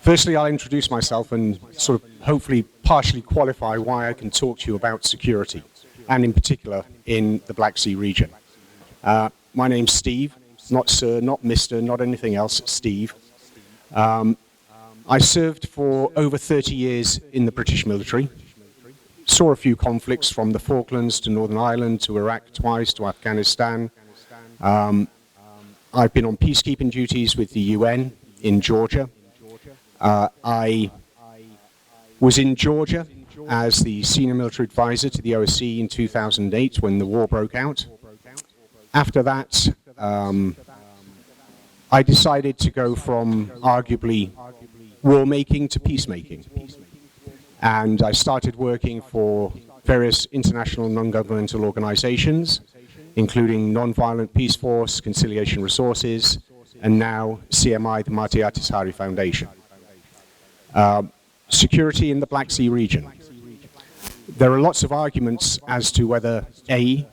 Firstly, I'll introduce myself and sort of hopefully partially qualify why I can talk to you about security, and in particular in the Black Sea region. My name's Steve, not Sir, not Mr, not anything else, Steve. I served for over 30 years in the British military, saw a few conflicts from the Falklands to Northern Ireland to Iraq twice to Afghanistan. I've been on peacekeeping duties with the UN in Georgia. I was in Georgia as the senior military advisor to the OSCE in 2008 when the war broke out. After that, I decided to go from arguably war-making to peacemaking. And I started working for various international non-governmental organizations, including Nonviolent Peace Force, Conciliation Resources, and now CMI, the Marty Ahtisaari Foundation. Security in the Black Sea region. There are lots of arguments as to whether, A,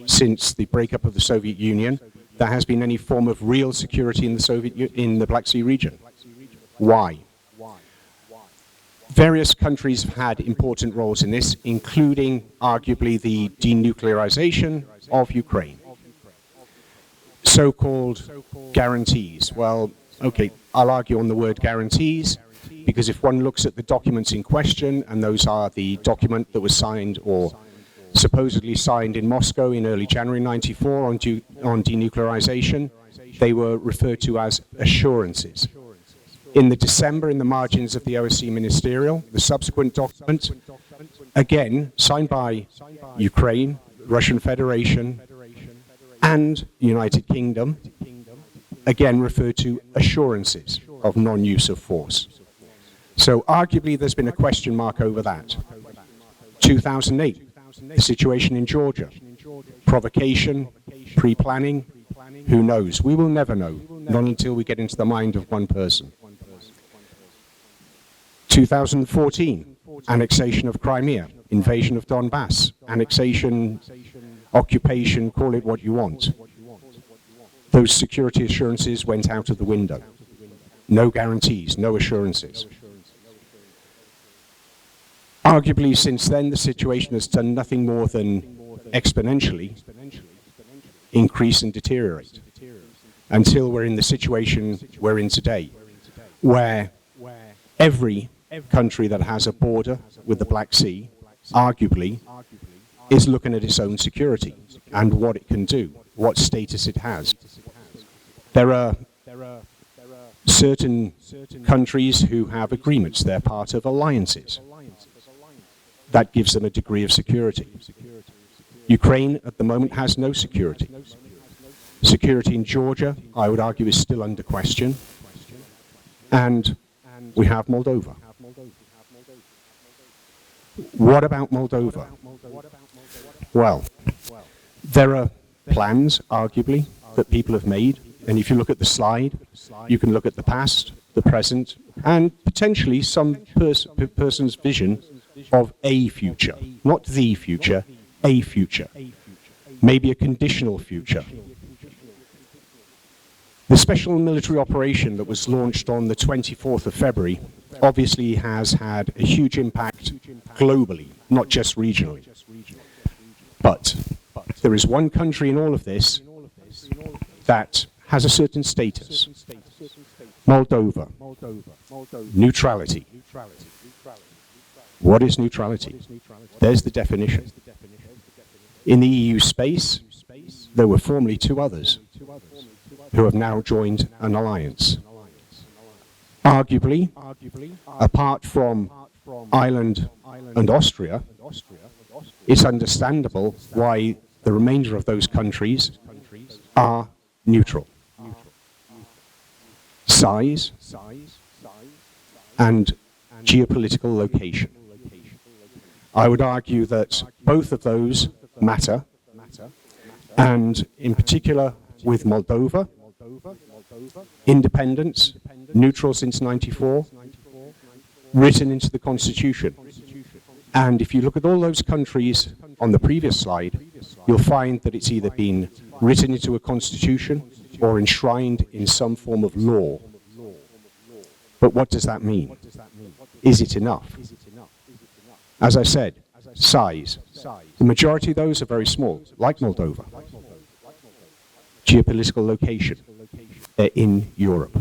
since the breakup of the Soviet Union, there has been any form of real security in the Black Sea region. Why? Various countries have had important roles in this, including arguably the denuclearization of Ukraine. So-called guarantees. Well, okay, I'll argue on the word guarantees, because if one looks at the documents in question, and those are the document that was signed or supposedly signed in Moscow in early January '94 on denuclearization, they were referred to as assurances. In the December, in the margins of the OSCE Ministerial, the subsequent document, again, signed by Ukraine, Russian Federation, and United Kingdom, again referred to assurances of non-use of force. So arguably there's been a question mark over that. 2008, the situation in Georgia, provocation, pre-planning, who knows? We will never know, not until we get into the mind of one person. 2014, annexation of Crimea, invasion of Donbass, annexation, occupation, call it what you want. Those security assurances went out of the window. No guarantees, no assurances. Arguably, since then, the situation has done nothing more than exponentially increase and deteriorate until we're in the situation we're in today, where every country that has a border with the Black Sea, arguably, is looking at its own security and what it can do, what status it has. There are certain countries who have agreements, they're part of alliances. That gives them a degree of security. Ukraine, at the moment, has no security. Security in Georgia, I would argue, is still under question. And we have Moldova. What about Moldova? Well, there are plans, arguably, that people have made. And if you look at the slide, you can look at the past, the present, and potentially some person's vision of a future. Not the future, a future. Maybe a conditional future. The special military operation that was launched on the 24th of February obviously has had a huge impact globally, not just regionally. But there is one country in all of this that has a certain status. Moldova. Neutrality. What is neutrality? There's the definition. In the EU space, there were formerly two others who have now joined an alliance. Arguably, apart from Ireland and Austria, it's understandable why the remainder of those countries are neutral. Size and geopolitical location. I would argue that both of those matter, and in particular with Moldova, independence, neutral since '94, written into the constitution. And if you look at all those countries on the previous slide, you'll find that it's either been written into a constitution or enshrined in some form of law. But what does that mean? Is it enough? As I said, size. The majority of those are very small, like Moldova. Geopolitical location. They're in Europe.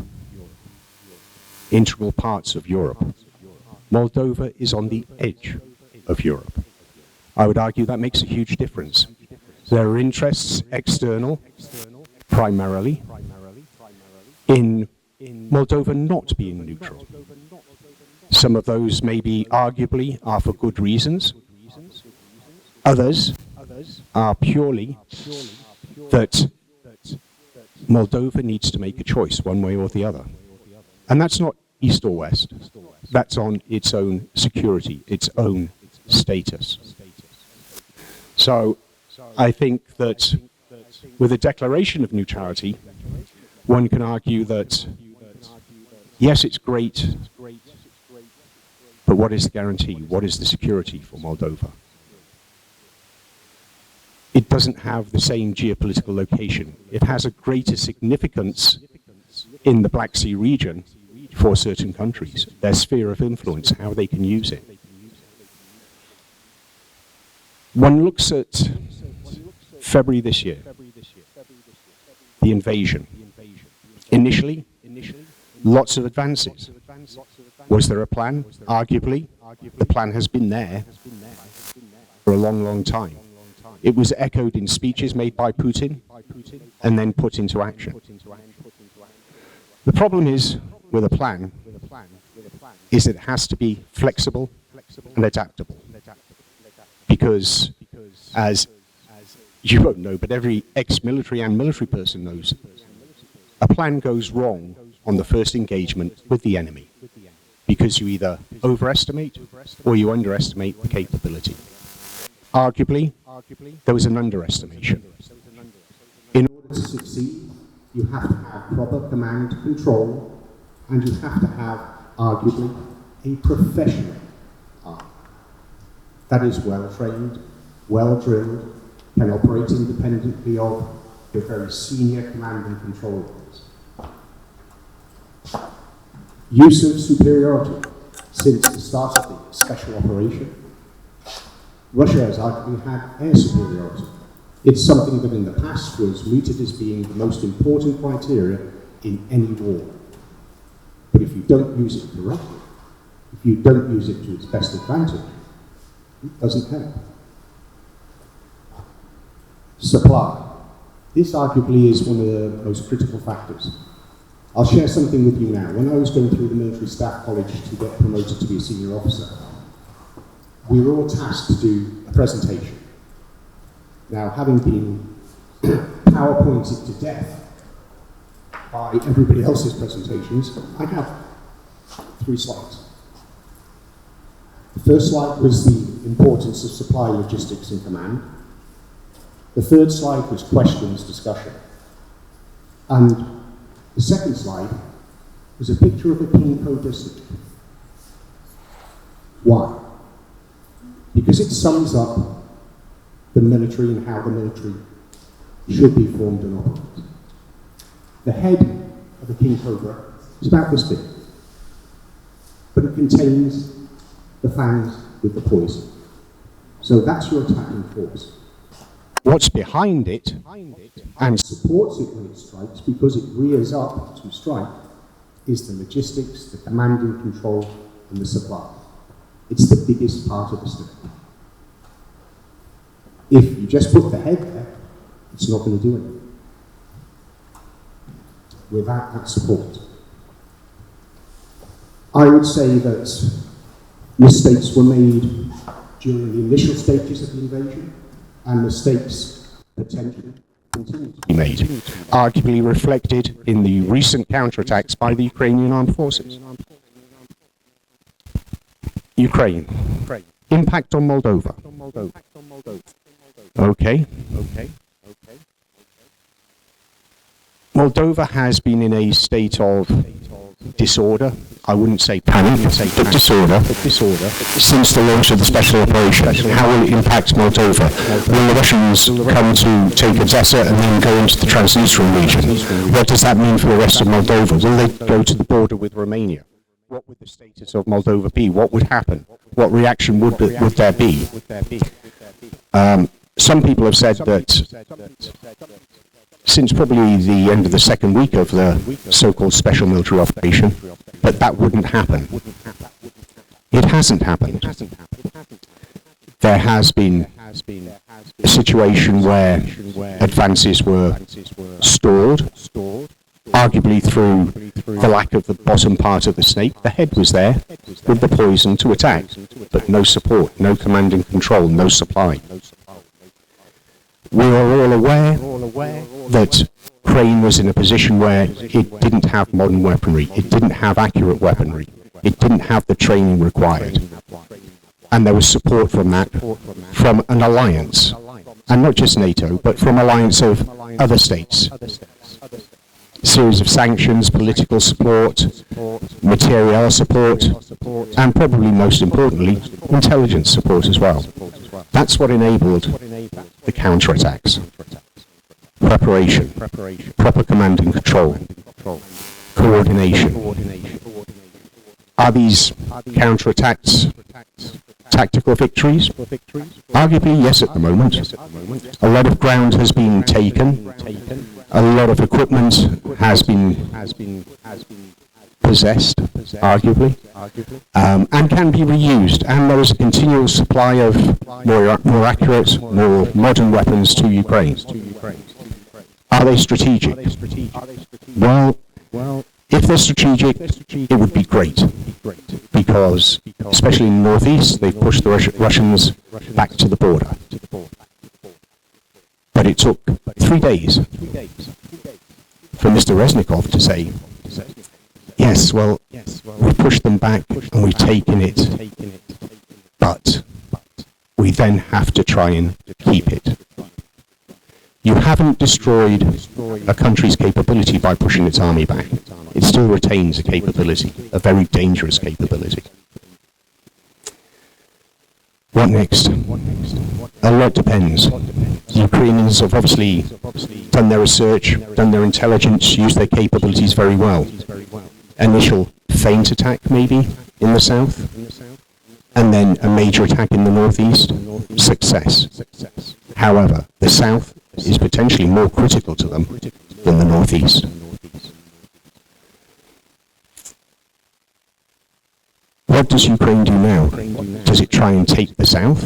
Integral parts of Europe. Moldova is on the edge of Europe. I would argue that makes a huge difference. There are interests external, primarily, in Moldova not being neutral. Some of those maybe arguably are for good reasons. Others are purely that Moldova needs to make a choice one way or the other. And that's not east or west. That's on its own security, its own status. So I think that with a declaration of neutrality, one can argue that, yes, it's great, but what is the guarantee? What is the security for Moldova? It doesn't have the same geopolitical location. It has a greater significance in the Black Sea region for certain countries, their sphere of influence, how they can use it. One looks at February this year, the invasion. Initially, lots of advances. Was there a plan? Arguably, the plan has been there for a long, long time. It was echoed in speeches made by Putin and then put into action. The problem is, with a plan, is it has to be flexible and adaptable. Because, as you won't know, but every ex-military and military person knows, a plan goes wrong on the first engagement with the enemy. Because you either overestimate or you underestimate the capability. Arguably, there was an underestimation. In order to succeed, you have to have proper command control, and you have to have, arguably, a professional army that is well-trained, well-drilled, can operate independently of the very senior command and control levels. Use of superiority. Since the start of the special operation, Russia has arguably had air superiority. It's something that in the past was mooted as being the most important criteria in any war. But if you don't use it correctly, if you don't use it to its best advantage, it doesn't help. Supply. This arguably is one of the most critical factors. I'll share something with you now. When I was going through the military staff college to get promoted to be a senior officer, we were all tasked to do a presentation. Now, having been PowerPointed to death by everybody else's presentations, I have 3 slides. The first slide was the importance of supply logistics and command. The third slide was questions, discussion. And the second slide was a picture of a King Cobra stick. Why? Because it sums up the military and how the military should be formed and operated. The head of a King Cobra is about this big, but it contains the fangs with the poison. So that's your attacking force. What's behind it and supports it when it strikes, because it rears up to strike, is the logistics, the command and control, and the supply. It's the biggest part of the stick. If you just put the head there, it's not going to do anything. Without that support. I would say that mistakes were made during the initial stages of the invasion, and mistakes potentially continue to be made, arguably reflected in the recent counterattacks by the Ukrainian armed forces. Ukraine. Impact on Moldova. Okay. Moldova has been in a state of disorder. I wouldn't say panic, but disorder. Since the launch of the special operation, how will it impact Moldova? Will the Russians come to take Odessa and then go into the Transnistrian region? What does that mean for the rest of Moldova? Will they go to the border with Romania? would the status of Moldova be? What would happen? What reaction would there be? Some people have said that since probably the end of the second week of the so-called special military operation, that wouldn't happen. It hasn't happened. There has been a situation where advances were stalled, arguably through the lack of the bottom part of the snake. The head was there with the poison to attack, but no support, no command and control, no supply. We are all aware that Ukraine was in a position where it didn't have modern weaponry, it didn't have accurate weaponry, it didn't have the training required. And there was support from that, from an alliance, and not just NATO, but from alliance of other states. Series of sanctions, political support, material support, and probably most importantly, intelligence support as well. That's what enabled the counterattacks. Preparation, proper command and control, coordination. Are these counterattacks tactical victories? Arguably, yes, at the moment. A lot of ground has been taken. A lot of equipment has been possessed, arguably, and can be reused. And there is a continual supply of more accurate, more modern weapons to Ukraine. Are they strategic? Well, if they're strategic, it would be great, because, especially in the northeast, they've pushed the Russians back to the border. But it took 3 days for Mr. Reznikov to say, yes, well, we pushed them back and we've taken it, but we then have to try and keep it. You haven't destroyed a country's capability by pushing its army back. It still retains a capability, a very dangerous capability. What next? A lot depends. The Ukrainians have obviously done their research, done their intelligence, used their capabilities very well. Initial feint attack, maybe, in the south, and then a major attack in the northeast. Success. However, the south is potentially more critical to them than the northeast. What does Ukraine do now? Does it try and take the south?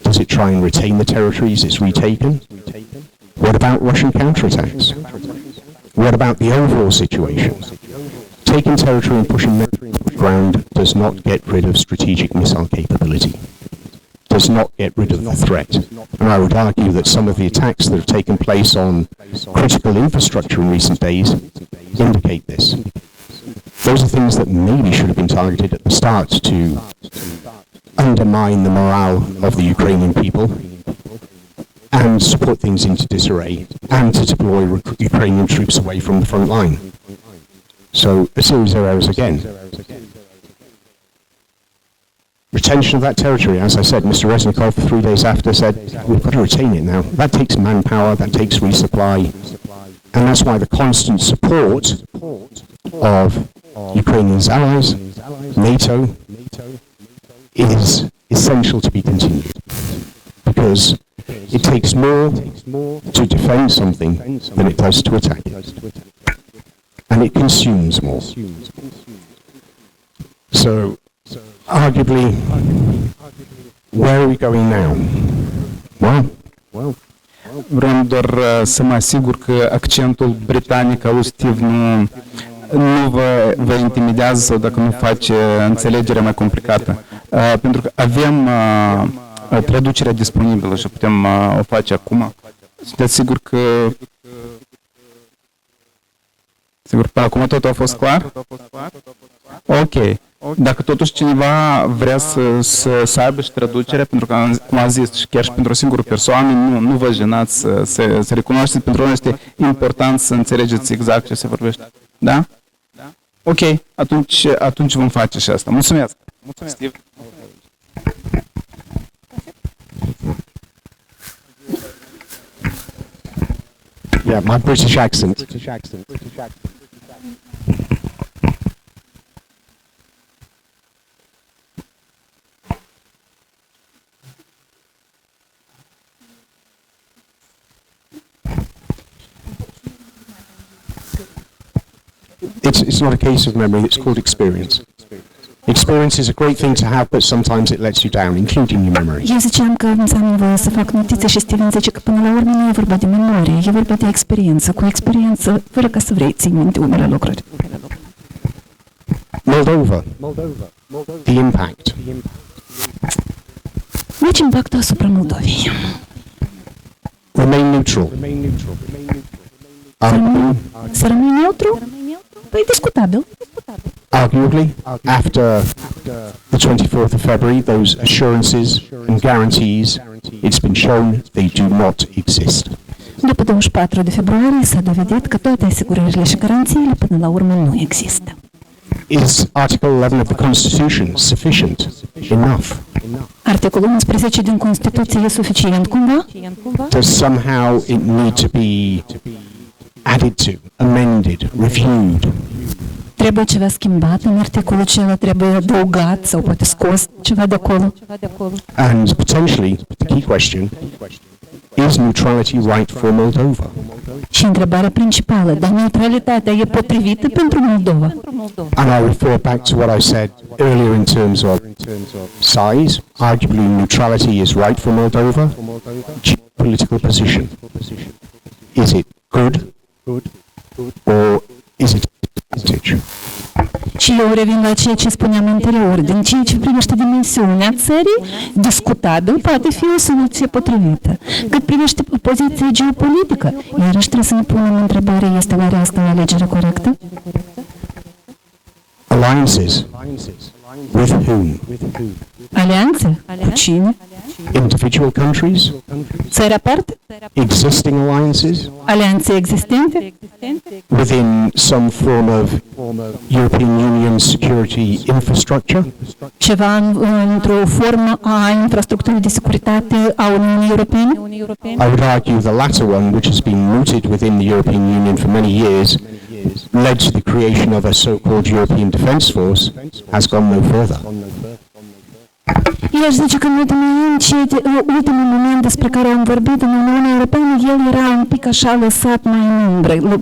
Does it try and retain the territories it's retaken? What about Russian counterattacks? What about the overall situation? Taking territory and pushing ground does not get rid of strategic missile capability, does not get rid of the threat. And I would argue that some of the attacks that have taken place on critical infrastructure in recent days indicate this. Those are things that maybe should have been targeted at the start to undermine the morale of the Ukrainian people and support things into disarray and to deploy Ukrainian troops away from the front line. So a series of errors again. Retention of that territory, as I said, Mr. Reznikov 3 days after said, we've got to retain it now. That takes manpower, that takes resupply, and that's why the constant support of Ukrainians' allies, NATO, is essential to be continued, because it takes more to defend something than it does to attack it, and it consumes more. So, arguably, where are we going now? Well, Vreau doar să mă asigur că accentul britanic auztiv nu vă intimidează sau dacă nu face înțelegerea mai complicată. Pentru că avem traducerea disponibilă și putem o face acum. Sunteți sigur că... Sigur, până acum totul a fost clar? Ok. Dacă totuși cineva vrea să aibă și traducerea, pentru că, cum a zis, și chiar și pentru o singură persoană, nu vă jenați să recunoașteți. Pentru noi este important să înțelegeți exact ce se vorbește. Da? Ok, atunci vom face și asta. Mulțumesc! Steve. Yeah, my British accent. it's not a case of memory, it's called experience. Experience is a great thing to have, but sometimes it lets you down, including your memory. Eu ziceam că îmi am nevoie să fac notițe și Steven zice că până la urmă nu e vorba de memorie, e vorba de experiență. Cu experiență, fără ca să vrei, ții minte unele lucruri. Moldova. The impact. Deci impactul asupra Moldovei. Remain neutral. Să rămâi neutru? Păi discutabil. Arguably, after the 24th of February, those assurances and guarantees, it's been shown they do not exist. După 24 de februarie s-a dovedit că toate asigurările și garanțiile până la urmă nu există. Is Article 11 of the Constitution sufficient? Enough? Articolul 11 din Constituție e suficient cumva? Does somehow it need to be added to, amended, reviewed? Trebuie ceva schimbat în articolul acela, trebuie adăugat sau poate scos ceva de acolo. And potentially, the key question, is neutrality right for Moldova? Și întrebarea principală, dar neutralitatea e potrivită pentru Moldova? And I refer back to what I said earlier in terms of size. Arguably, neutrality is right for Moldova. Geopolitical position. Is it good or is it advantage? Și eu revin la ceea ce spuneam anterior. Din ceea ce privește dimensiunea țării, discutabil poate fi o soluție potrivită. Cât privește poziția geopolitică, iarăși trebuie să ne punem întrebarea, este oare asta o alegere corectă? Alliances. With whom? Alianțe? Cu cine? Individual countries? Țări aparte? Existing alliances? Alianțe existente? Within some form of European Union security infrastructure? Ceva într-o formă a infrastructurii de securitate a Uniunii Europene? I would argue the latter one, which has been mooted within the European Union for many years, led to the creation of a so-called European Defence Force, has gone no further. El zice că în ultimul moment despre care am vorbit în Uniunea Europeană, el era un pic așa lăsat mai în umbră,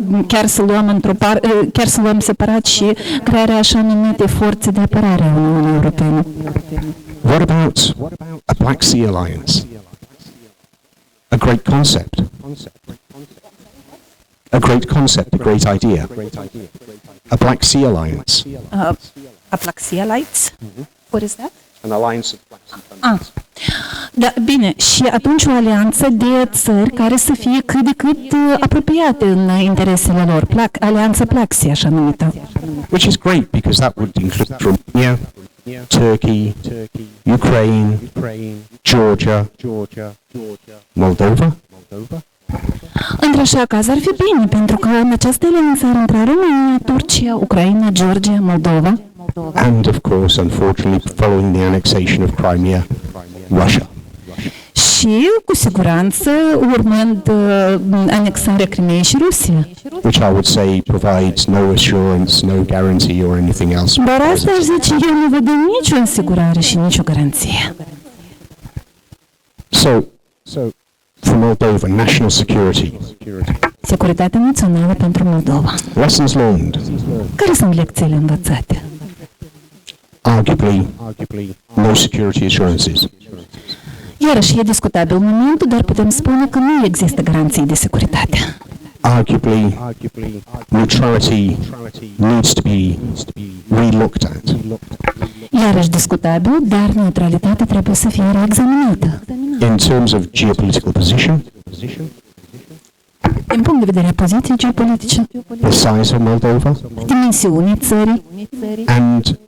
chiar să luăm separat și crearea așa numite forțe de apărare a Uniunii Europene. What about a Black Sea Alliance? A great concept. A great concept, a great idea. A Black Sea Alliance. A Black Sea Alliance? What is that? An alliance of Black Sea countries. Da, bine, și atunci o alianță de țări care să fie cât de cât apropiate în interesele lor. Alianța Black Sea, așa numită. Which is great because that would include Romania, Turkey, Ukraine, Georgia, Moldova. Într-așa caz ar fi bine, pentru că în această alianță ar intra România, Turcia, Ucraina, Georgia, Moldova. And of course, unfortunately, following the annexation of Crimea, Russia. Și, cu siguranță, urmând anexarea Crimeei și Rusia. Which I would say provides no assurance, no guarantee or anything else. Dar asta aș zice, eu nu văd nicio asigurare și nicio garanție. So for Moldova, national security. Securitatea națională pentru Moldova. Lessons learned. Care sunt lecțiile învățate? Arguably, no security assurances. Iarăși e discutabil momentul, dar putem spune că nu există garanții de securitate. Arguably, neutrality needs to be re-looked at. Iarăși discutabil, dar neutralitatea trebuie să fie reexaminată. In terms of geopolitical position, din punct de vedere a poziției geopolitice, the size of Moldova, dimensiunii țării and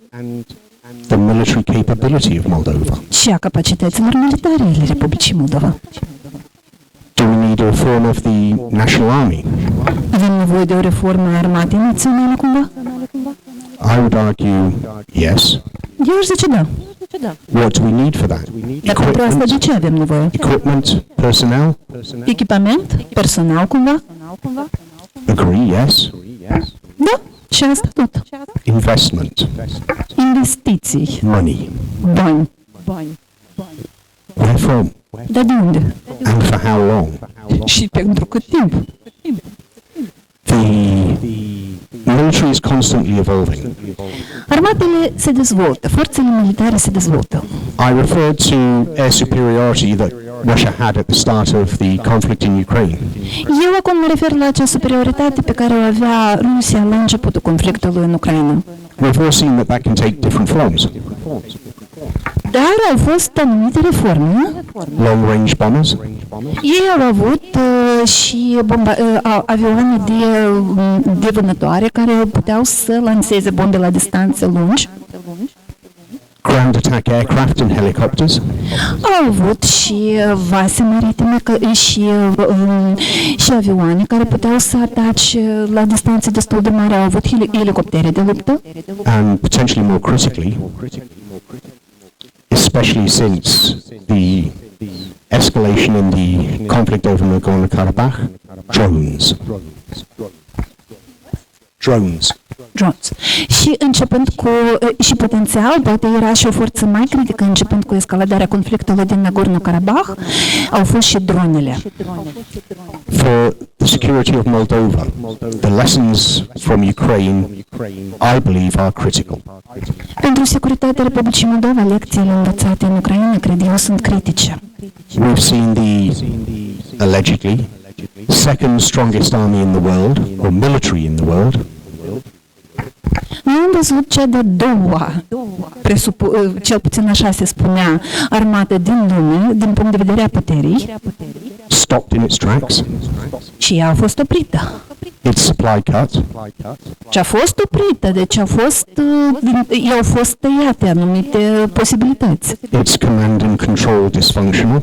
the military capability of Moldova. și a capacităților militare ale Republicii Moldova. Do we need a reform of the national army? Avem nevoie de o reformă a armatei naționale cumva? I would argue yes. Eu aș zice da. What do we need for that? Dar pentru asta de ce avem nevoie? Equipment, personnel? Echipament? Personal cumva? Agree, yes. Da, și asta tot. Investment, Investiții, money. bani. Where from? Dar de unde? And for how long? Și pentru cât timp? The military military is constantly evolving. Armatele se dezvoltă, forțele militare se dezvoltă. I referred to air superiority that Russia had at the start of the conflict in Ukraine. Eu acum mă refer la acea superioritate pe care o avea Rusia la începutul conflictului în Ucraina. We've all seen that can take different forms. Dar au fost anumite reforme. Long-range bombers, Ei au avut și avioane de vânătoare care puteau să lanseze bombe la distanțe lungi. ground attack aircraft and helicopters, Au avut și vase maritime și avioane care puteau să atace la distanțe destul de mari. Au avut elicoptere de luptă. and potentially more critically, especially since the escalation in the conflict over Nagorno-Karabakh, drones. Drones. Drones. Și începând cu, și potențial, poate era și o forță mai critică, începând cu escaladarea conflictului din Nagorno-Karabakh, au fost și dronele. For the security of Moldova, the lessons from Ukraine, I believe, are critical. Pentru securitatea Republicii Moldova, lecțiile învățate în Ucraina, cred eu, sunt critice. We've seen the, allegedly, second strongest army in the world, or military in the world, Noi am văzut cea de-a doua, cel puțin așa se spunea, armată din lume, din punct de vedere a puterii, stopped in its tracks, și ea a fost oprită. its supply cut, Ce a fost oprită, deci au fost tăiate anumite posibilități. its command and control dysfunctional,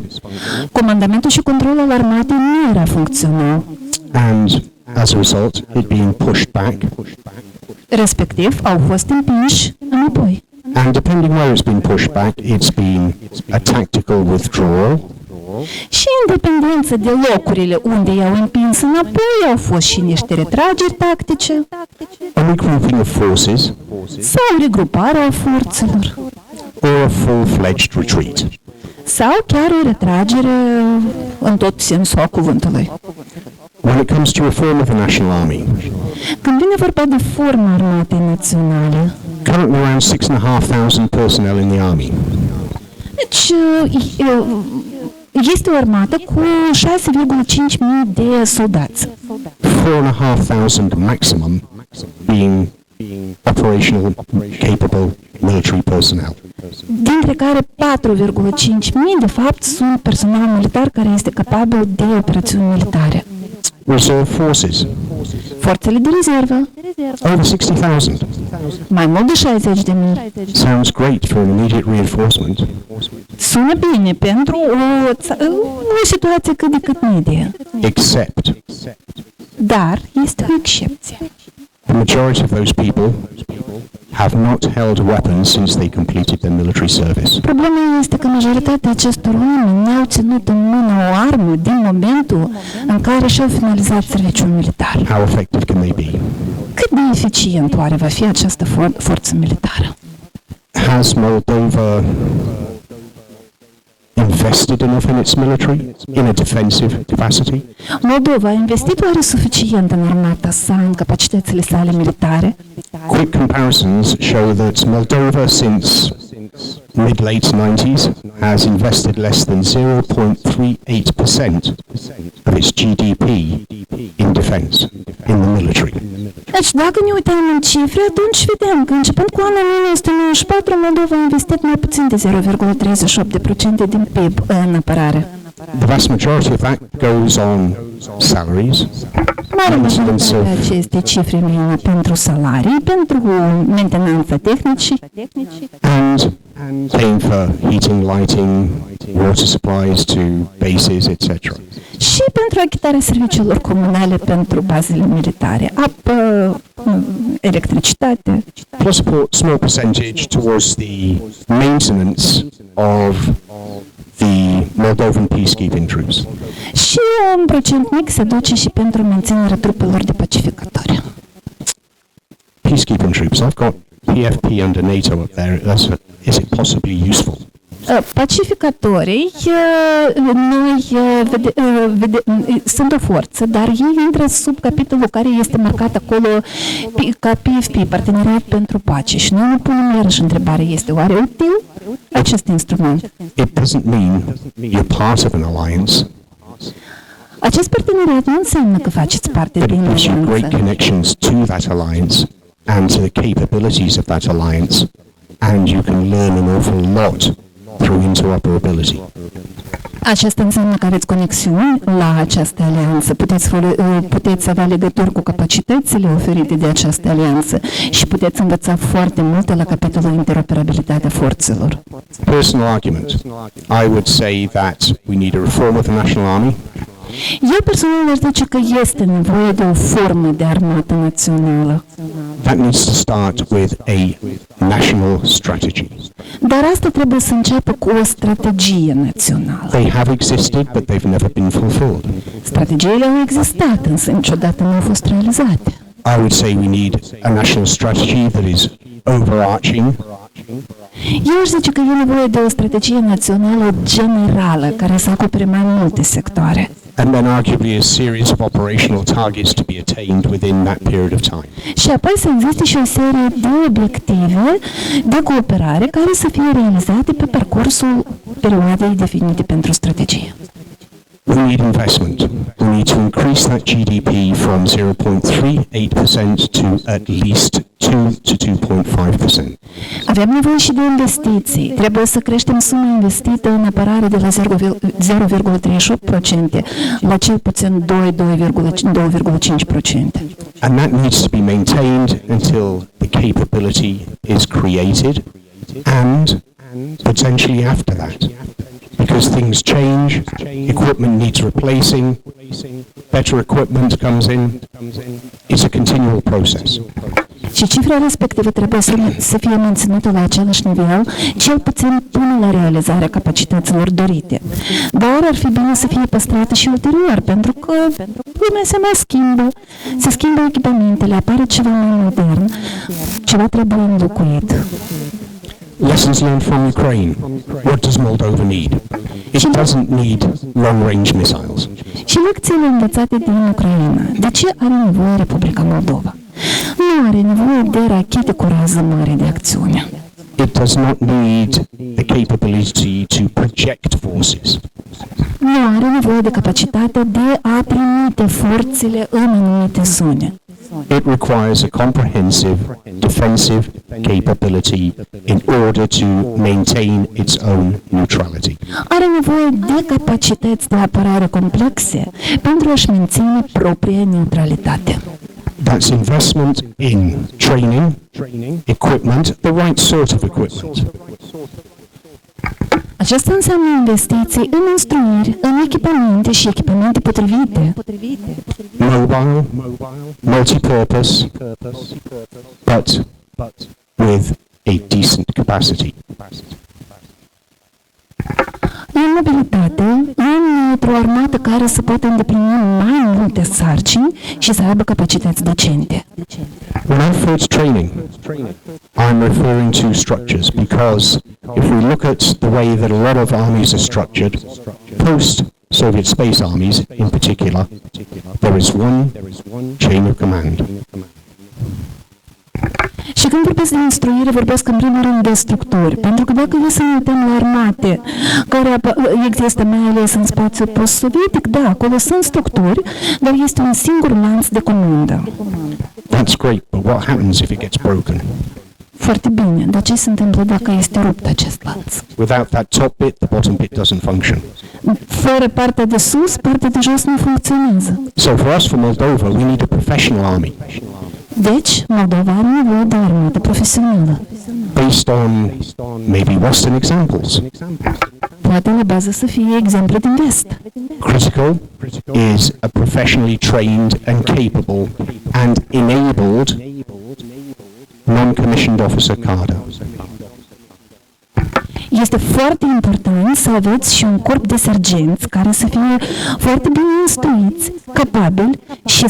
Comandamentul și controlul armatei nu era funcțional. and as a result, it being pushed back, Respectiv, au fost împinși înapoi. and depending where it's been pushed back, it's been a tactical withdrawal, Și în dependență de locurile unde i-au împins înapoi, au fost și niște retrageri tactice a regrouping of forces, sau regruparea forțelor or a full-fledged retreat. sau chiar o retragere în tot sensul a cuvântului. When it comes to reform of the National Army, Când vine vorba de forma armatei naționale, currently around 6,500 personnel in the Army. deci este o armată cu 6,5 mii de soldați. 4,500 maximum being operational, capable military personnel. Dintre care 4,5 mii de fapt sunt personal militar care este capabil de operațiuni militare. Reserve forces, Forțele de rezervă, over 60,000. mai mult de 60 de mii. Sounds great for an immediate reinforcement, Sună bine pentru o situație cât de cât medie, except dar este o excepție. the majority of those people have not held a weapon since they completed their military service. Problema este că majoritatea acestor oameni n-au ținut în mână o armă din momentul în care și-au finalizat serviciul militar. How effective can they be? Cât de eficient oare va fi această forță militară? Has Moldova invested enough in its military in a defensive capacity? Moldova a investit oare suficient în armata sa, în capacitățile sale militare? Quick comparisons show that Moldova since mid-late 90s has invested less than 0.38% of its GDP in defense, in the military. Deci, dacă ne uităm în cifre, atunci vedem că începând cu anul 1994, Moldova a investit mai puțin de 0,38% din PIB în apărare. The vast majority of that goes on salaries, Mare majoritatea acestei cifre rămâne pentru salarii, pentru mentenanța tehnicii and paying for heating, lighting, water supplies to bases, etc. și pentru achitarea serviciilor comunale pentru bazele militare, apă, electricitate, Plus a small percentage towards the maintenance of the Moldovan peacekeeping troops. și un procent mic se duce și pentru menținerea trupelor de pacificatori. Peacekeeping troops. I've got PFP under NATO up there. Is it possibly useful? Pacificatorii sunt o forță, dar ei intră sub capitolul care este marcat acolo ca PFP, Parteneriat pentru Pace. Și noi ne punem iarăși întrebarea, este oare util acest instrument? It doesn't mean you're part of an alliance, Acest parteneriat nu înseamnă că faceți parte but it din gives you great alianță, connections to that alliance and to the capabilities of that alliance, and you can learn an awful lot through interoperability. Aceasta înseamnă că aveți conexiuni la această alianță, puteți avea legături cu capacitățile oferite de această alianță și puteți învăța foarte multe la capitolul interoperabilitatea forțelor. Personal argument. I would say that we need a reform of the National Army. Eu personal aș zice că este nevoie de o formă de armată națională, That needs to start with a national strategy. dar asta trebuie să înceapă cu o strategie națională. They have existed, but they've never been fulfilled. Strategiile au existat, însă niciodată nu au fost realizate. I would say we need a national strategy that is overarching, Eu aș zice că e nevoie de o strategie națională generală care să acopere mai multe sectoare. and then arguably a series of operational targets to be attained within that period of time. Și apoi să existe și o serie de obiective de cooperare care să fie realizate pe parcursul perioadei definite pentru strategie. We need investment. We need to increase that GDP from 0.38% to at least 2 to 2.5%. Avem nevoie și de investiții. Trebuie să creștem suma investită în apărare de la 0,38% la cel puțin 2,5%. And that needs to be maintained until the capability is created and potentially after that. Because things change, equipment needs replacing, better equipment comes in. It's a continual process. Și cifra respectivă trebuie să fie menținută la același nivel, cel puțin până la realizarea capacităților dorite. Dar ar fi bine să fie păstrată și ulterior, pentru că lumea se mai schimbă, se schimbă echipamentele, apare ceva mai modern, ceva trebuie înlocuit. Lessons learned from Ukraine. What does Moldova need? It doesn't need long-range missiles. Și lecțiile învățate din Ucraina. De ce are nevoie Republica Moldova? Nu are nevoie de rachete cu rază mare de acțiune. It does not need the capability to project forces. Nu are nevoie de capacitatea de a trimite forțele în anumite zone. It requires a comprehensive defensive capability in order to maintain its own neutrality. Are nevoie de capacități de apărare complexe pentru a-și menține propria neutralitate. That's investment in training, equipment, the right sort of equipment. Aceasta înseamnă investiții în instruiri, în echipamente și echipamente potrivite, Mobile, multi-purpose, but with a decent capacity. în mobilitate, într-o armată care să poată îndeplini mai multe sarcini și să aibă capacități decente. When I refer to training, I'm referring to structures because if we look at the way that a lot of armies are structured, post-Soviet space armies in particular, there is one chain of command. Și când vorbesc de instruire, vorbesc în primul rând de structuri, pentru că dacă e să ne uităm la armate care există mai ales în spațiul post-sovietic, da, acolo sunt structuri, dar este un singur lanț de comandă. That's great, but what happens if it gets broken? Foarte bine, dar ce se întâmplă dacă este rupt acest lanț? Without that top bit, the bottom bit doesn't function. Fără partea de sus, partea de jos nu funcționează. So for us, for Moldova, we need a professional army Deci, Moldova are nevoie de o armată profesională. based on maybe Western examples. Poate la bază să fie exemple din vest. Critical is a professionally trained and capable and enabled non-commissioned officer cadre. Este foarte important să aveți și un corp de sergenți care să fie foarte bine instruiți, capabili și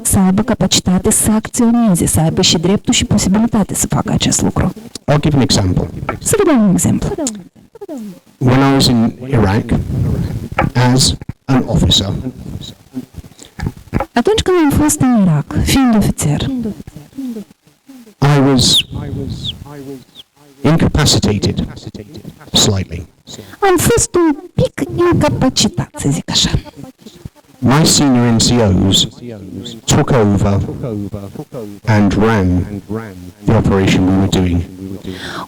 să aibă capacitate să acționeze, să aibă și dreptul și posibilitate să facă acest lucru. I'll give an example. Să vă dau un exemplu. When I was in Iraq, as an officer, Atunci când am fost în Irak, fiind ofițer, I was incapacitated slightly. am fost un pic incapacitat, să zic așa. My senior NCOs took over and ran the operation we were doing.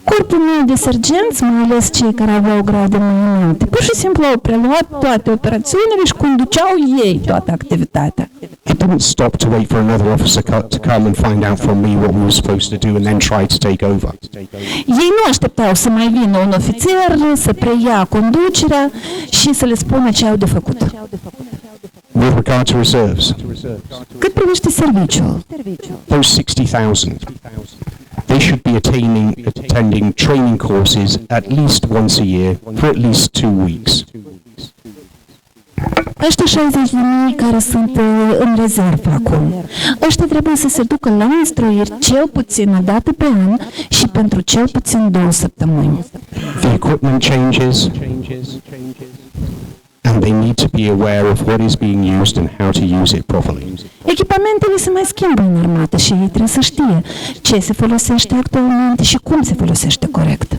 Corpul meu de sergenți, mai ales cei care aveau grade mai înalte, pur și simplu au preluat toate operațiunile și conduceau ei toată activitatea. I didn't stop to wait for another officer to come and find out from me what we were supposed to do and then try to take over. Ei nu așteptau să mai vină un ofițer, să preia conducerea și să le spună ce au de făcut. With regard to reserves, Cât privește serviciul, those 60,000, they should be attending training courses at least once a year for at least 2 weeks. ăștia 60.000 care sunt în rezervă acum, ăștia trebuie să se ducă la instruiri cel puțin o dată pe an și pentru cel puțin 2 săptămâni. The equipment changes, and they need to be aware of what is being used and how to use it properly. Echipamentele se mai schimbă în armată și ei trebuie să știe ce se folosește actualmente și cum se folosește corect.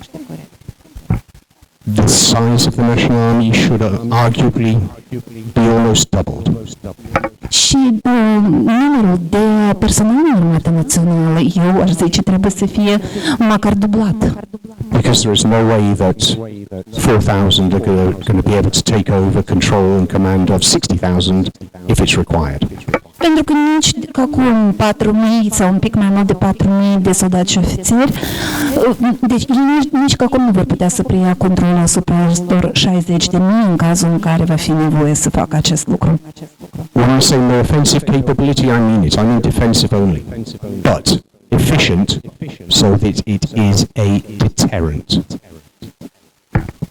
The size of the National Army should arguably be almost doubled. Și numărul de personal în armata națională, eu aș zice, trebuie să fie măcar dublat. Because there is no way that 4,000 are going to be able to take over control and command of 60,000 if it's required. Pentru că nici acum 4.000 sau un pic mai mult de 4.000 de soldați și ofițeri, deci nici că acum nu vor putea să preia controlul asupra acestor 60.000 în cazul în care va fi nevoie să facă acest lucru. When I say more offensive capability, I mean it. I mean defensive only. But efficient so that it is a deterrent.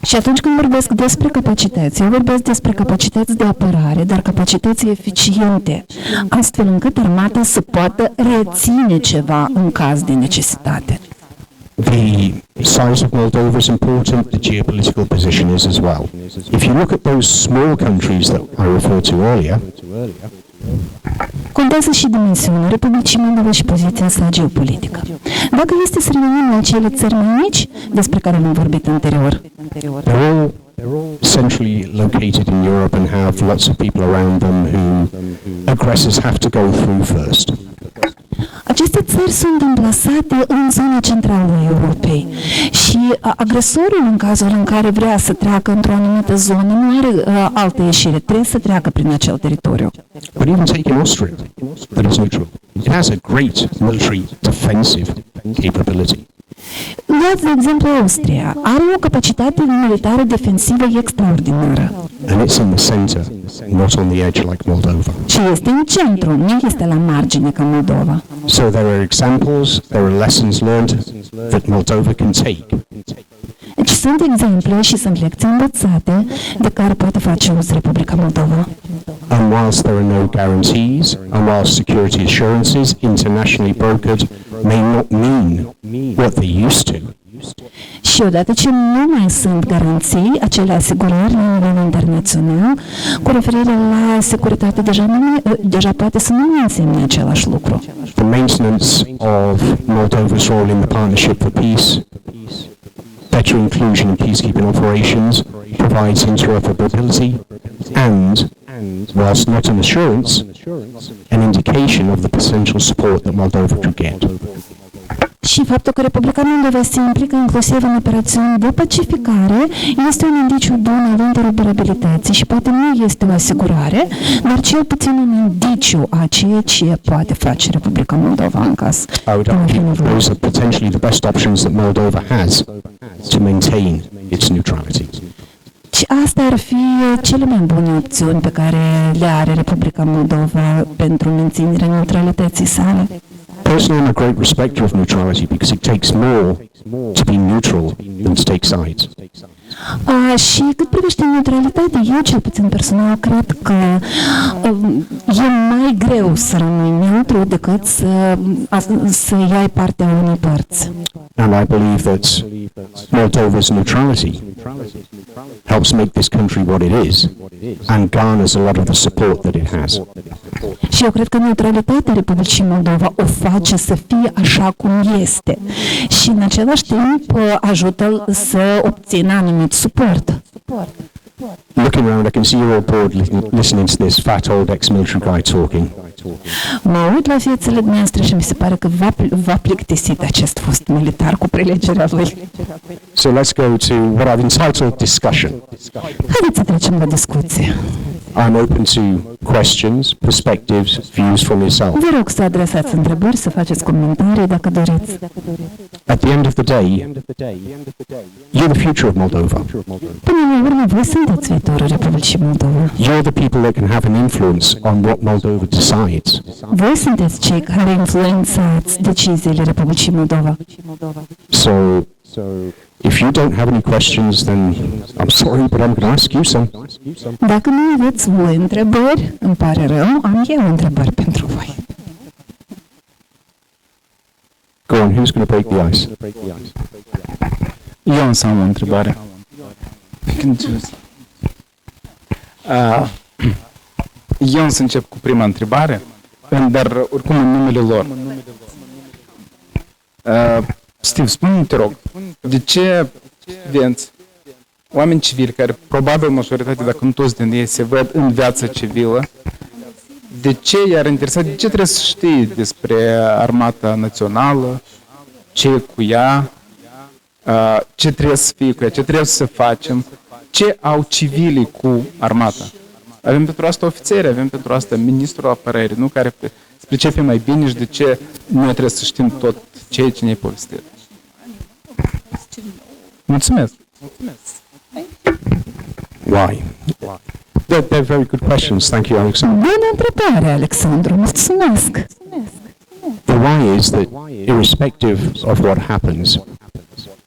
Și atunci când vorbesc despre capacități, eu vorbesc despre capacități de apărare, dar capacități eficiente, astfel încât armata să poată reține ceva în caz de necesitate. The size of Moldova is important, the geopolitical position is as well. If you look at those small countries that I referred to earlier, Contează și dimensiunea Republicii Moldova și poziția sa geopolitică. Dacă este să revenim la cele țări mai mici, despre care am vorbit anterior, they're all centrally located in Europe and have lots of people around them who aggressors have to go through first. aceste țări sunt amplasate în zona centrală a Europei și agresorul, în cazul în care vrea să treacă într-o anumită zonă, nu are altă ieșire, trebuie să treacă prin acel teritoriu. But even take in Austria, that is neutral. It has a great military defensive capability. Luați, de exemplu, Austria. Are o capacitate militară defensivă extraordinară. And it's in the center, not on the edge like Moldova. Și este în centru, nu este la margine ca Moldova. So there are examples, there are lessons learned that Moldova can take. Deci sunt exemple și sunt lecții învățate de care poate face uz Republica Moldova. And whilst there are no guarantees, and whilst security assurances internationally brokered may not mean what they used to, Și odată ce nu mai sunt garanții, acele asigurări la nivel internațional, cu referire la securitate deja poate să nu mai însemne același lucru. the maintenance of Moldova's role in the Partnership for Peace, better inclusion in peacekeeping operations, provides interoperability, and, whilst not an assurance, an indication of the potential support that Moldova could get. Și faptul că Republica Moldova se implică inclusiv în operațiuni de pacificare este un indiciu bun al interoperabilității și poate nu este o asigurare, dar cel puțin un indiciu a ceea ce poate face Republica Moldova în caz. I would argue those are potentially the best options that Moldova has to maintain its neutrality. Și asta ar fi cele mai bune opțiuni pe care le are Republica Moldova pentru menținerea neutralității sale. Personally, I'm a great respecter of neutrality because it takes more to be neutral than to take sides. Și cât privește neutralitatea, eu cel puțin personal cred că e mai greu să rămâi neutru decât să iei partea unei părți. And I believe that Moldova's neutrality helps make this country what it is and garners a lot of the support that it has. Și eu cred că neutralitatea Republicii Moldova o face să fie așa cum este și în același timp ajută să obțină anumit suport. Looking around, I can see you're all bored listening to this fat old ex-military guy talking. Mă uit la fețele noastre și mi se pare că v-a plictisit acest fost militar cu prelegerea lui. So let's go to what I've entitled discussion. Haideți să trecem la discuție. I'm open to questions, perspectives, views from yourself. Vă rog să adresați întrebări, să faceți comentarii dacă doriți. At the end of the day, you're the future of Moldova. Până la urmă, voi sunteți viitorul Republicii Moldova. You're the people that can have an influence on what Moldova decides. Voi sunteți cei care influențați deciziile Republicii Moldova. So if you don't have any questions, then I'm sorry, but I'm going to ask you some. Dacă nu aveți voi întrebări, îmi pare rău, am eu întrebări pentru voi. Go on, who's going to break the ice? Eu însă am o întrebare. Eu însă încep cu prima întrebare, dar oricum în numele lor. Steve, spune-mi, te rog, de ce studenți, oameni civili, care probabil majoritatea, dacă nu toți din ei, se văd în viața civilă, de ce i-ar interesa, de ce trebuie să știi despre armata națională, ce e cu ea, ce trebuie să fie cu ea, ce trebuie să facem, ce au civilii cu armata. Avem pentru asta ofițeri, avem pentru asta ministrul apărării, nu, care se pricepe mai bine și de ce noi trebuie să știm tot ceea ce ne-ai povestit. Mulțumesc! Why? They're very good questions. Thank you, Alexander. Bună întrebare, Alexandru, mulțumesc! The why is that irrespective of what happens,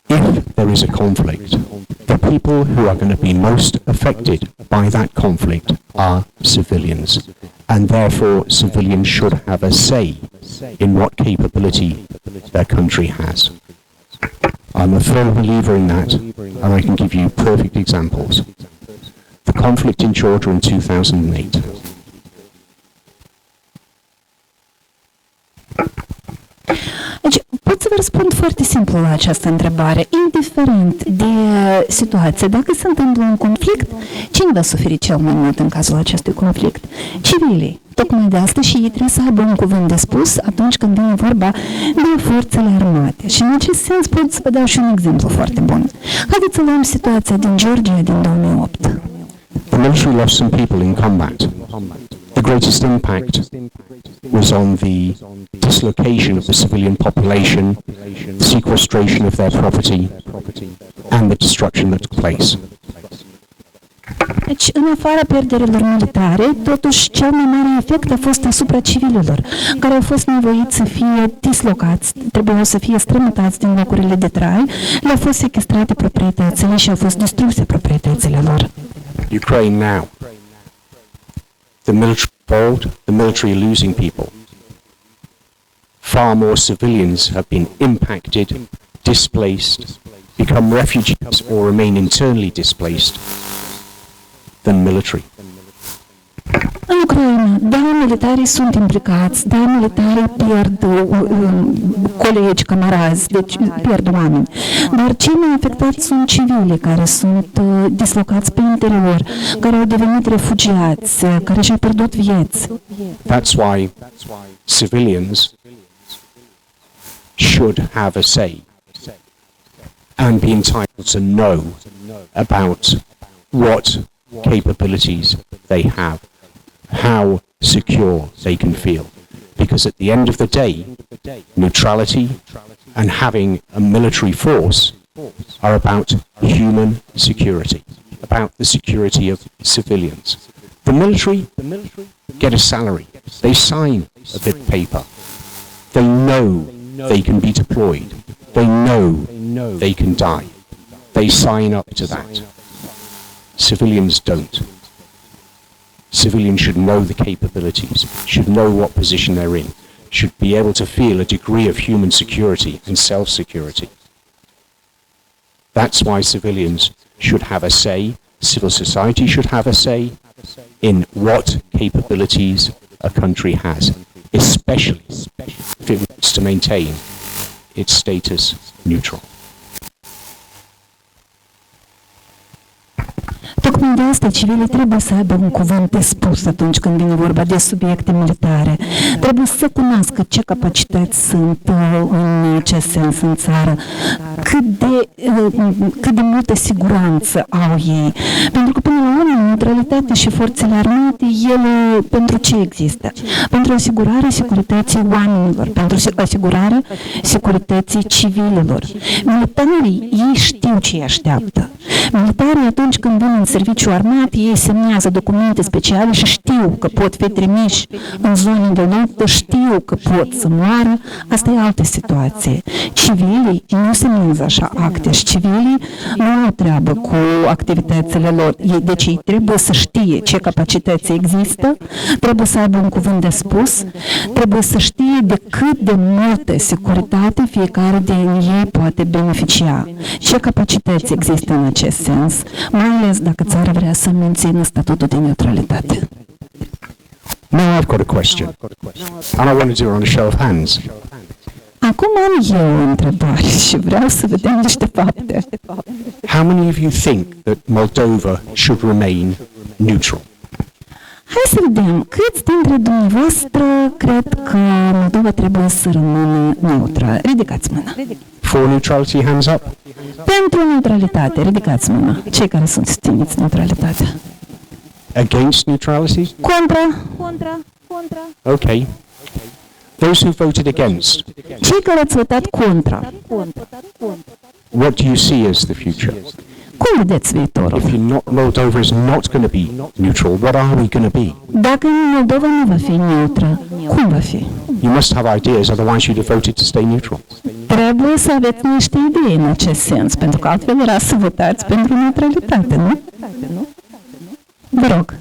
if there is a conflict, the people who are going to be most affected by that conflict are civilians. And therefore, civilians should have a say in what capability their country has. I'm a firm believer in that, and I can give you perfect examples. The conflict in Georgia in 2008. Deci, pot să vă răspund foarte simplu la această întrebare. Indiferent de situație, dacă se întâmplă un conflict, cine va suferi cel mai mult în cazul acestui conflict? Civilii. Tocmai de asta și ei trebuie să aibă un cuvânt de spus atunci când vine vorba de forțele armate. Și în acest sens pot să vă dau și un exemplu foarte bun. Haideți să luăm situația din Georgia din 2008. The military lost some people in combat. The greatest impact was on the dislocation of the civilian population, the sequestration of their property, and the destruction that took place. Deci, în afara pierderilor militare, totuși cel mai mare efect a fost asupra civililor, care au fost nevoiți să fie dislocați, trebuiau să fie strămutați din locurile de trai, le-au fost sequestrate proprietățile și au fost distruse proprietățile lor. Ukraine now. The military involved, the military are losing people. Far more civilians have been impacted, displaced, become refugees or remain internally displaced than military. În Ucraina, da, militarii sunt implicați, da, militarii pierd colegi, camarazi, deci pierd oameni. Dar cei mai afectați sunt civilii care sunt dislocați pe interior, care au devenit refugiați, care și-au pierdut vieți. That's why civilians should have a say and be entitled to know about what capabilities they have, how secure they can feel. Because at the end of the day, neutrality and having a military force are about human security, about the security of civilians. The military get a salary. They sign a bit of paper. They know they can be deployed. They know they can die. They sign up to that. Civilians don't. Civilians should know the capabilities, should know what position they're in, should be able to feel a degree of human security and self-security. That's why civilians should have a say, civil society should have a say in what capabilities a country has, especially if it wants to maintain its status neutral. Tocmai de asta civilii trebuie să aibă un cuvânt de spus atunci când vine vorba de subiecte militare. Trebuie să cunoască ce capacități sunt în acest sens în țară, cât de multă siguranță au ei. Pentru că până la urmă, neutralitatea și forțele armate, ele pentru ce există? Pentru asigurarea securității oamenilor, pentru asigurarea securității civililor. Militarii, ei știu ce îi așteaptă. Militarii, atunci când vin în serviciu armat, ei semnează documente speciale și știu că pot fi trimiși în zone de luptă, știu că pot să moară. Asta e altă situație. Civilii nu semnează așa acte și civilii nu au treabă cu activitățile lor. Deci ei trebuie să știe ce capacități există, trebuie să aibă un cuvânt de spus, trebuie să știe de cât de multă securitate fiecare din ei poate beneficia. Ce capacități există în acest sens, mai ales dacă țara vrea să mențină statutul de neutralitate. Now I've got a question, and I want to do it on a show of hands. Acum am eu o întrebare și vreau să vedem niște fapte. How many of you think that Moldova should remain neutral? Hai să vedem, câți dintre dumneavoastră cred că Moldova trebuie să rămână neutră? Ridicați mâna. For neutrality, hands up. Pentru neutralitate, ridicați mâna. Cei care susțineți neutralitatea. Against neutrality? Contra. Okay. Those who voted against, Cei care ați votat contra, what do you see as the future? cum vedeți viitorul? If Moldova is not going to be neutral, what are we going to be? Dacă Moldova nu va fi neutră, cum va fi? You must have ideas, otherwise you'd have voted to stay neutral. Trebuie să aveți niște idei în acest sens, pentru că altfel era să votați pentru neutralitate, nu? Vă rog.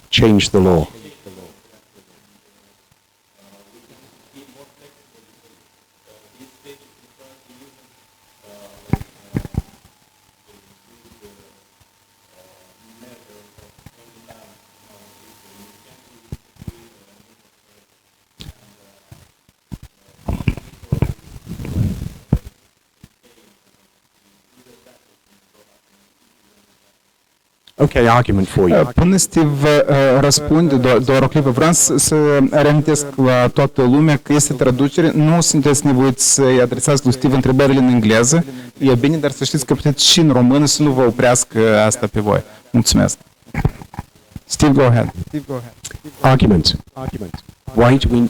Change the law. Okay, argument for you. Până Steve răspunde, doar o clipă, vreau să reamintesc la toată lumea că este traducere, nu sunteți nevoiți să-i adresați lui Steve întrebările în engleză, e bine, dar să știți că puteți și în română să nu vă oprească asta pe voi. Mulțumesc. Steve, go ahead. Argument. Why do we...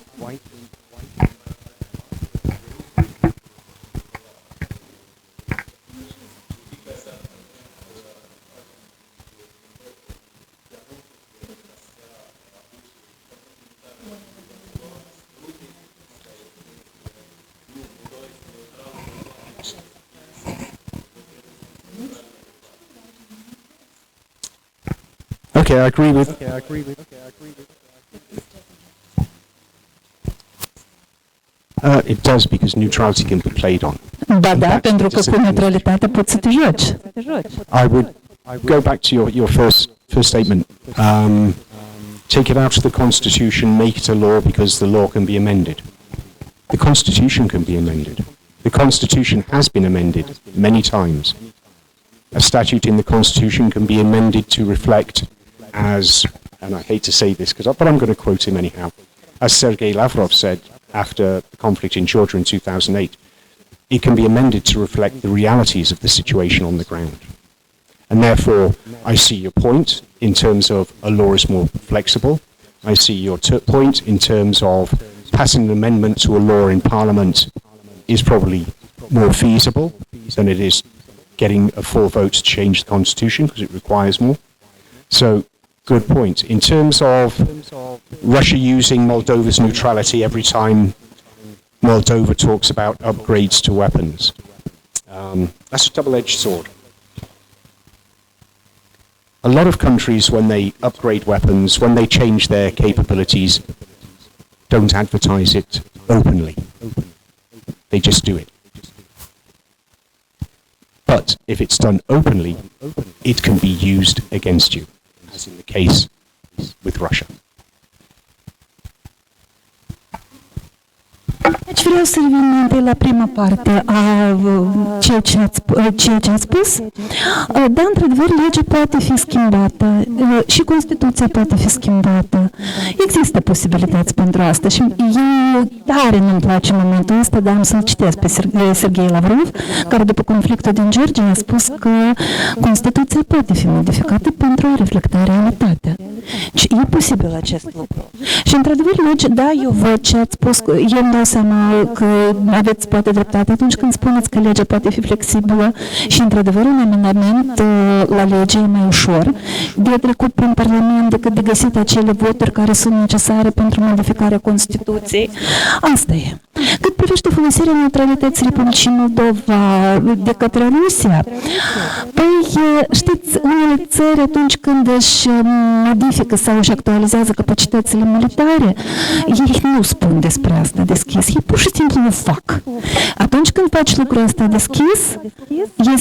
Okay, I agree with. It does, because neutrality can be played on. Da, pentru că cu neutralitatea poți să te joci. I would go back to your first statement. Take it out of the Constitution, make it a law, because the law can be amended. The Constitution can be amended. The Constitution has been amended many times. A statute in the Constitution can be amended to reflect, as, and I hate to say this, but I'm going to quote him anyhow, as Sergei Lavrov said after the conflict in Georgia in 2008, it can be amended to reflect the realities of the situation on the ground. And therefore, I see your point in terms of a law is more flexible. I see your point in terms of passing an amendment to a law in Parliament is probably more feasible than it is getting a full vote to change the constitution because it requires more. So, good point. In terms of Russia using Moldova's neutrality every time Moldova talks about upgrades to weapons, that's a double-edged sword. A lot of countries, when they upgrade weapons, when they change their capabilities, don't advertise it openly. They just do it. But if it's done openly, it can be used against you, as in the case with Russia. Deci vreau să revin întâi la prima parte a ceea ce ați spus. Da, într-adevăr, legea poate fi schimbată și Constituția poate fi schimbată. Există posibilități pentru asta și eu tare nu-mi place în momentul ăsta, dar am să-l citesc pe Serghei Lavrov, care după conflictul din Georgia a spus că Constituția poate fi modificată pentru a reflecta realitatea. Și e posibil acest lucru. Și într-adevăr, legea, da, eu văd ce ați spus, eu îmi dau seama că aveți poate dreptate atunci când spuneți că legea poate fi flexibilă și într-adevăr un amendament la lege e mai ușor de trecut prin Parlament decât de găsit acele voturi care sunt necesare pentru modificarea Constituției. Asta e. Cât privește folosirea neutralității Republicii Moldova de către Rusia, păi știți, unele țări atunci când își modifică sau își actualizează capacitățile militare, ei nu spun despre asta deschis, ei pur și simplu o fac. Atunci când faci lucrul ăsta deschis,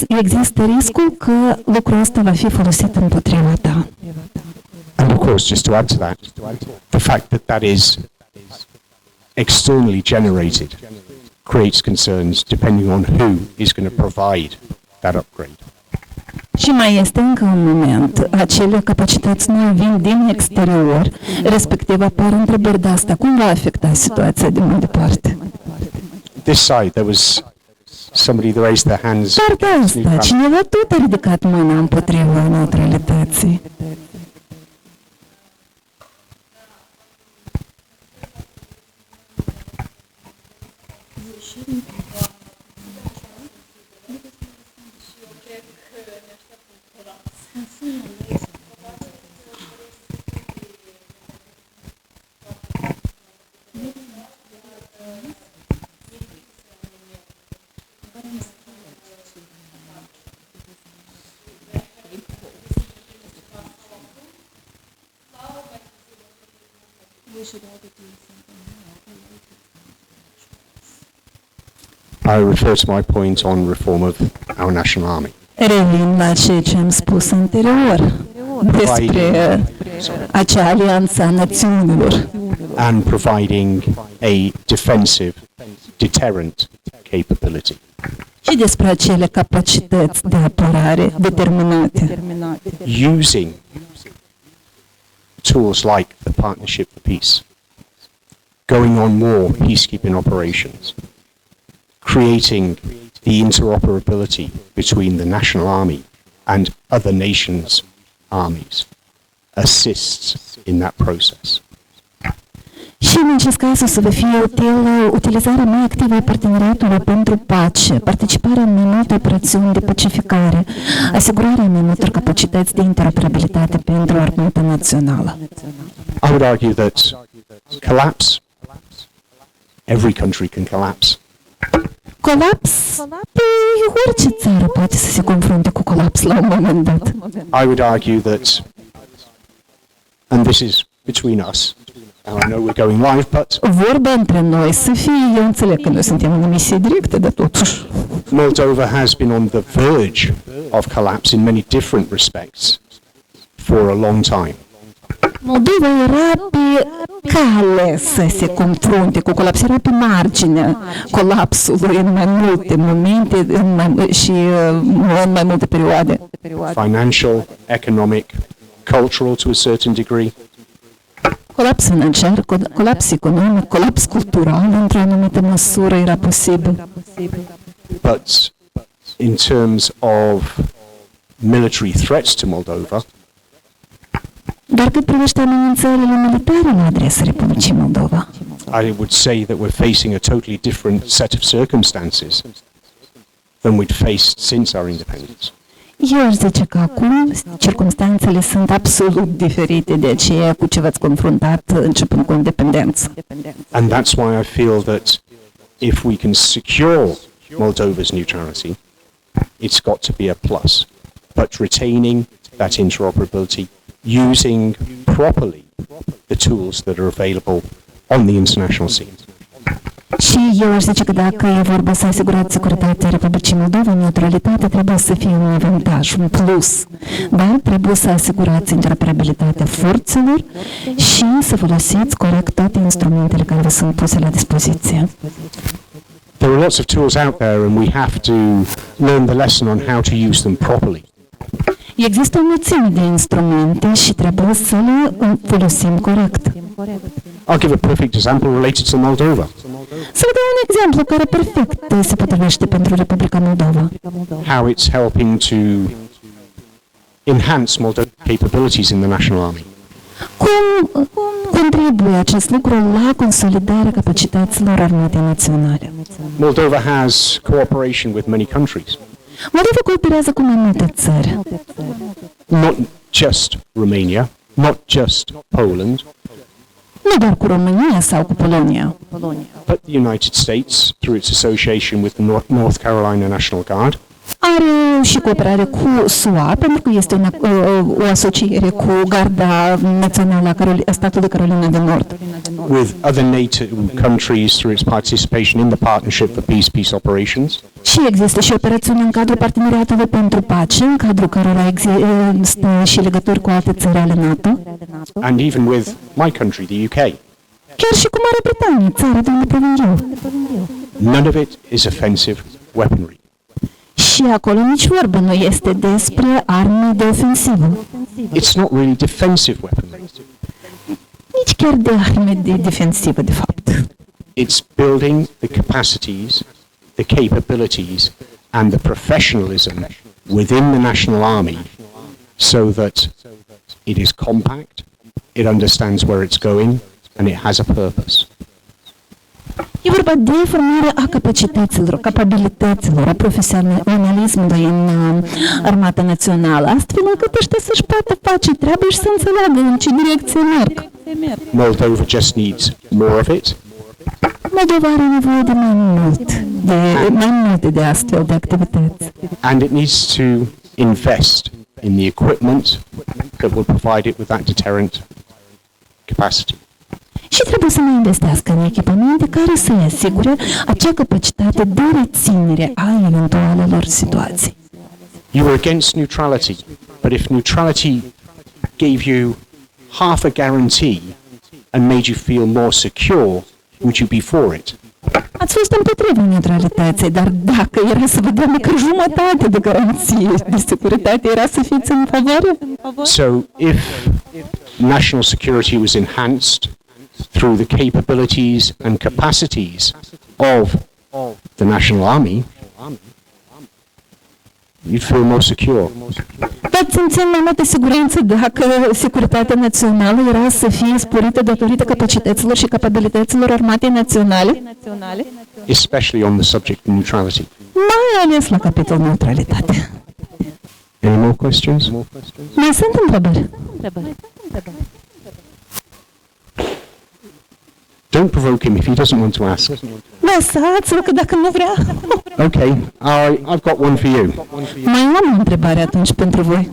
există riscul că lucrul ăsta va fi folosit împotriva ta. And of course, just to add to that, the fact that that is externally generated creates concerns depending on who is going to provide that upgrade. Și mai este încă un moment, acele capacități noi vin din exterior, respectiv apar întrebări de asta, cum va afecta situația de mai departe? This side, there was somebody that raised their hands. Partea asta, cineva tot a ridicat mâna împotriva neutralității. I refer to my point on reform of our national army. Revin la ceea ce am spus anterior despre acea alianță a națiunilor. And providing a defensive, deterrent capability. Și despre acele capacități de apărare determinate. Using tools like the Partnership for Peace, going on more peacekeeping operations, creating the interoperability between the national army and other nations' armies assists in that process. Și în acest caz o să vă fie util utilizarea mai activă a parteneriatului pentru pace, participarea în mai multe operațiuni de pacificare, asigurarea mai multor capacități de interoperabilitate pentru armata națională. I would argue that collapse, every country can collapse. Colaps? Orice țară poate să se confrunte cu colaps la un moment dat. I would argue that, and this is between us, and I know we're going live, but Vorba între noi să fie, eu înțeleg că noi suntem în emisie directă, dar totuși. Moldova has been on the verge of collapse in many different respects for a long time. Moldova era pe cale să se confrunte cu colaps, era pe marginea colapsului în mai multe momente și în mai multe perioade. Financial, economic, cultural to a certain degree. Colaps financiar, colaps economic, colaps cultural într-o anumită măsură era posibil. but in terms of military threats to Moldova, Dar cât privește amenințările militare la adresa Republicii Moldova, I would say that we're facing a totally different set of circumstances than we'd faced since our independence. eu aș zice că acum circumstanțele sunt absolut diferite de aceea cu ce v-ați confruntat începând cu independența. And that's why I feel that if we can secure Moldova's neutrality, it's got to be a plus. But retaining that interoperability, using properly the tools that are available on the international scene. Și eu aș zice că dacă e vorba să asigurați securitatea Republicii Moldova, neutralitatea trebuie să fie un avantaj, un plus. Dar trebuie să asigurați interoperabilitatea forțelor și să folosiți corect toate instrumentele care vă sunt puse la dispoziție. There are lots of tools out there and we have to learn the lesson on how to use them properly. Există o mulțime de instrumente și trebuie să le folosim corect. I'll give a perfect example related to Moldova. Să vă dau un exemplu care perfect se potrivește pentru Republica Moldova. How it's helping to enhance Moldova's capabilities in the national army. Cum contribuie acest lucru la consolidarea capacităților armatei naționale? Moldova has cooperation with many countries, Moldova cooperează cu mai multe țări. not just Romania, not just Poland, Nu doar cu România sau cu Polonia, but the United States through its association with the North Carolina National Guard, are și cooperare cu SUA, pentru că este o asociere cu Garda Națională a statului Carolina de Nord. with other NATO countries through its participation in the Partnership for Peace Operations, Și există și operațiuni în cadrul Parteneriatului pentru Pace, în cadrul cărora există și legături cu alte țări ale NATO, and even with my country, the UK. chiar și cu Marea Britanie, țara de unde provin eu. None of it is offensive weaponry. Și acolo nici vorbă nu este despre arme de ofensivă, It's not really defensive weaponry. nici chiar de arme de defensivă, de fapt. It's building the capacities, the capabilities, and the professionalism within the national army so that it is compact, it understands where it's going, and it has a purpose. E vorba de formarea a capacităților, capabilităților, a profesionalismului în Armata Națională, astfel încât ăștia să-și poată face treaba și să înțeleagă în ce direcție merg. Moldova just needs more of it, Moldova are nevoie de mai multe de astfel de activități. and it needs to invest in the equipment that will provide it with that deterrent capacity. Și trebuie să mai investească în echipamente care să-i asigure acea capacitate de reținere a eventualelor situații. You were against neutrality, but if neutrality gave you half a guarantee and made you feel more secure, would you be for it? Ați fost împotriva neutralității, dar dacă era să vă dea măcar jumătate de garanție de securitate, era să fiți în favoare? So if national security was enhanced through the capabilities and capacities of the national army, you'd feel more secure. Veți simți mai multă siguranță dacă securitatea națională era să fie sporită datorită capacităților și capabilităților armatei naționale, Especially on the subject of neutrality. mai ales la capitolul neutralitate. Any more questions? Mai sunt întrebări? Don't provoke him if he doesn't want to ask. Lăsați-l că dacă nu vrea. Okay, I've got one for you. Mai am o întrebare atunci pentru voi.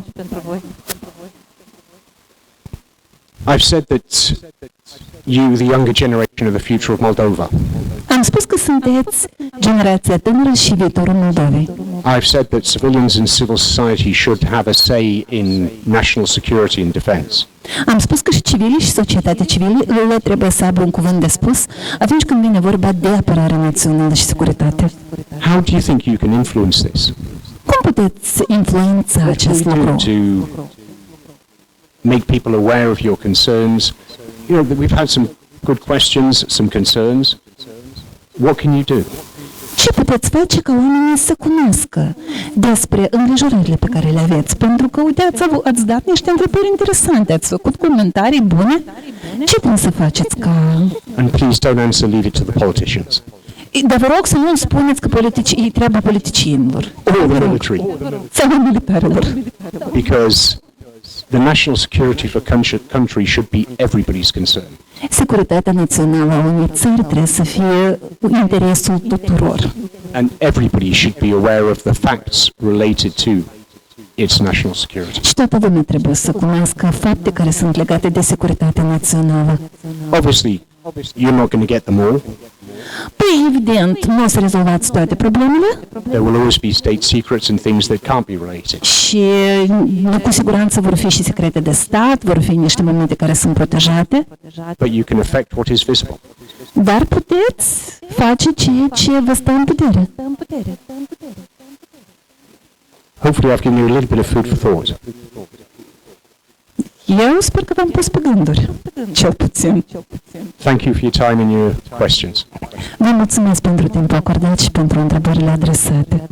I've said that you, the younger generation, are the future of Moldova. Am spus că sunteți generația tânără și viitorul Moldovei. I've said that civilians and civil society should have a say in national security and defense. Am spus că și civilii și societatea civilă trebuie să aibă un cuvânt de spus atunci când vine vorba de apărare națională și securitate. How do you think you can influence this? Cum puteți influența acest lucru? To make people aware of your concerns. You know, we've had some good questions, some concerns. What can you do? Ce puteți face ca oamenii să cunoască despre îngrijorările pe care le aveți? Pentru că, uite, ați dat niște întrebări interesante, ați făcut comentarii bune. Ce trebuie să faceți ca... And please don't answer, leave it to the politicians. Dar vă rog să nu îmi spuneți că e treaba politicienilor. Or the military. Sau militarilor. Because the national security of a country should be everybody's concern. Securitatea națională a unei țări trebuie să fie interesul tuturor. And everybody should be aware of the facts related to its national security. Și toată lumea trebuie să cunoască fapte care sunt legate de securitatea națională. Obviously, you're not going to get them all. Păi, evident, nu o să rezolvați toate problemele There will always be state secrets and things that can't be related. și cu siguranță vor fi și secrete de stat, vor fi niște momente care sunt protejate, But you can affect what is visible. dar puteți face ceea ce vă stă în putere. Hopefully I've given you a little bit of food for thought. Eu sper că v-am pus pe gânduri, cel puțin. Thank you for your time and your questions. Vă mulțumesc pentru timpul acordat și pentru întrebările adresate.